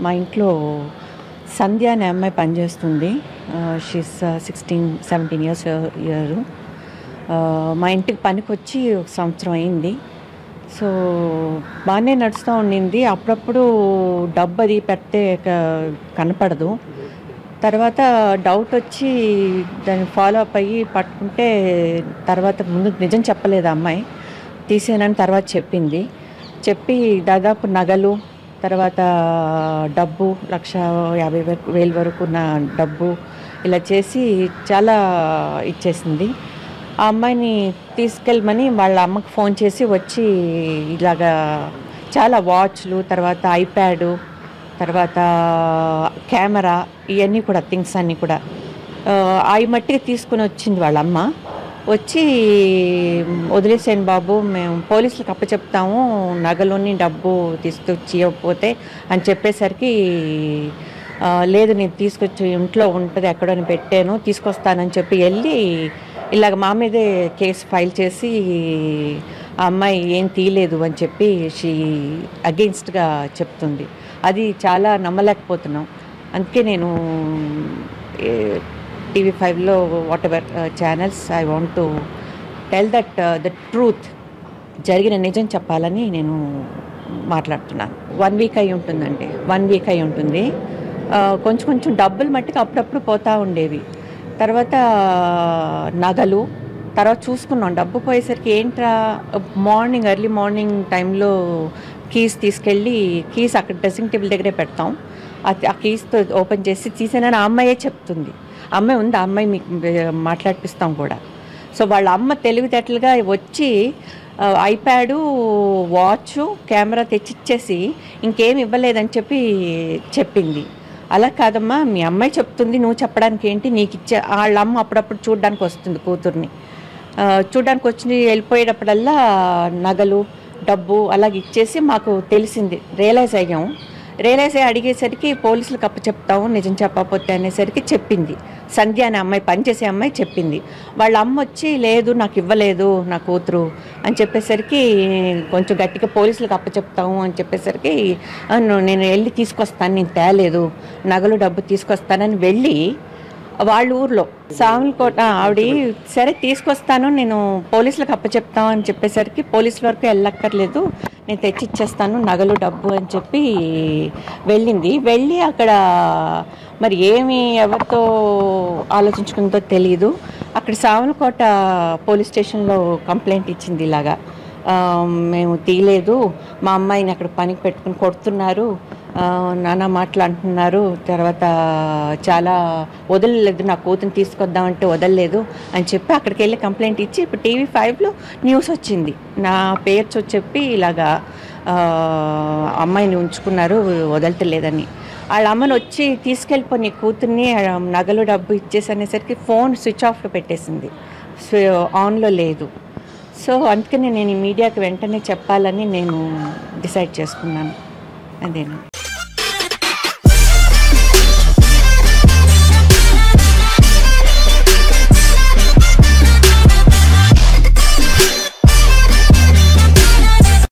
మా ఇంట్లో సంధ్య అనే అమ్మాయి పనిచేస్తుంది. She's 17 years year. మా ఇంటికి పనికొచ్చి ఒక సంవత్సరం అయింది. సో బాగానే నడుస్తూ ఉండింది. అప్పుడప్పుడు డబ్బు అది పెడితే కనపడదు. తర్వాత డౌట్ వచ్చి దాన్ని ఫాలో అప్ అయ్యి పట్టుకుంటే తర్వాత ముందు నిజం చెప్పలేదు అమ్మాయి. తీసేనని తర్వాత చెప్పింది. చెప్పి దాదాపు నగలు, తర్వాత డబ్బు 1,50,000 వరకు నా డబ్బు ఇలా చేసి చాలా ఇచ్చేసింది. ఆ అమ్మాయిని తీసుకెళ్ళమని వాళ్ళ అమ్మకి ఫోన్ చేసి వచ్చి ఇలాగా చాలా వాచ్లు, తర్వాత ఐప్యాడు, తర్వాత కెమెరా, ఇవన్నీ కూడా థింగ్స్ అన్నీ కూడా అవి మట్టికి తీసుకుని వచ్చింది వాళ్ళ అమ్మ. వచ్చి వదిలేసాను బాబు, మేము పోలీసులకు అప్పచెప్తాము, నగలోని డబ్బు తీసుకొచ్చి ఇవ్వకపోతే అని చెప్పేసరికి లేదు నేను తీసుకొచ్చి ఇంట్లో ఉంటుంది ఎక్కడని పెట్టాను తీసుకొస్తానని చెప్పి వెళ్ళి ఇలాగ మా మీదే కేసు ఫైల్ చేసి ఆ అమ్మాయి ఏం తీయలేదు అని చెప్పి షీ అగెయిన్స్ట్గా చెప్తుంది. అది చాలా నమ్మలేకపోతున్నాం. అందుకే నేను TV5లో whatever channels I want to tell that the truth, జరిగిన నిజం చెప్పాలని నేను మాట్లాడుతున్నాను. 1 వీక్ అయి ఉంటుందండి, 1 వీక్ అయి ఉంటుంది. కొంచెం కొంచెం డబ్బులు మట్టుకు అప్పుడప్పుడు పోతూ ఉండేవి. తర్వాత నగలు, తర్వాత చూసుకున్నాం డబ్బు పోయేసరికి ఏంట్రా ఎర్లీ మార్నింగ్ టైంలో కీస్ తీసుకెళ్ళి కీస్ అక్కడ డ్రెస్సింగ్ టేబుల్ దగ్గరే పెడతాం. ఆ కీస్తో ఓపెన్ చేసి తీసేనని ఆ అమ్మాయే చెప్తుంది. అమ్మాయి ఉంది, ఆ అమ్మాయి మీకు మాట్లాడిపిస్తాం కూడా. సో వాళ్ళ అమ్మ తెలివితేటలుగా వచ్చి ఐప్యాడు, వాచ్, కెమెరా తెచ్చిచ్చేసి ఇంకేమి ఇవ్వలేదని చెప్పి చెప్పింది. అలా కాదమ్మా, మీ అమ్మాయి చెప్తుంది, నువ్వు చెప్పడానికి ఏంటి, నీకు ఇచ్చే. వాళ్ళ అమ్మ అప్పుడప్పుడు చూడడానికి వస్తుంది కూతుర్ని. చూడడానికి వచ్చి వెళ్ళిపోయేటప్పుడల్లా నగలు, డబ్బు అలాగ ఇచ్చేసి మాకు తెలిసింది, రియలైజ్ అయ్యి అడిగేసరికి పోలీసులకు అప్పచెప్తాము నిజం చెప్పకపోతే అనేసరికి చెప్పింది. సంధ్య అనే అమ్మాయి, పనిచేసే అమ్మాయి చెప్పింది. వాళ్ళ అమ్మ వచ్చి లేదు నాకు ఇవ్వలేదు నా కూతురు అని చెప్పేసరికి కొంచెం గట్టిగా పోలీసులకు అప్పచెప్తాము అని చెప్పేసరికి నేను వెళ్ళి తీసుకొస్తాను, నేను తేలేదు, నగలు డబ్బు తీసుకొస్తానని వెళ్ళి వాళ్ళ ఊర్లో సామలకోట ఆవిడ సరే తీసుకొస్తాను నేను పోలీసులకు అప్పచెప్తాను అని చెప్పేసరికి పోలీసుల వరకు వెళ్ళక్కర్లేదు, నేను తెచ్చిచ్చేస్తాను నగలు డబ్బు అని చెప్పి వెళ్ళి అక్కడ మరి ఏమి ఎవరితో ఆలోచించుకుందో తెలియదు. అక్కడ సామలకోట పోలీస్ స్టేషన్లో కంప్లైంట్ ఇచ్చింది. ఇలాగా మేము తీయలేదు, మా అమ్మాయిని అక్కడ పనికి పెట్టుకుని కొడుతున్నారు, నానా మాటలు అంటున్నారు, తర్వాత చాలా వదలలేదు, నా కూతురు తీసుకొద్దామంటే వదలలేదు అని చెప్పి అక్కడికి వెళ్ళి కంప్లైంట్ ఇచ్చి ఇప్పుడు TV5లో న్యూస్ వచ్చింది. నా పేరు చెప్పి ఇలాగా అమ్మాయిని ఉంచుకున్నారు వదలతలేదని. వాళ్ళ అమ్మని వచ్చి తీసుకెళ్ళిపోయి నీ కూతుర్ని నగలు డబ్బు ఇచ్చేసి అనేసరికి ఫోన్ స్విచ్ ఆఫ్లో పెట్టేసింది, ఆన్లో లేదు. సో అందుకని నేను ఈ మీడియాకి వెంటనే చెప్పాలని నేను డిసైడ్ చేసుకున్నాను. అదేనా.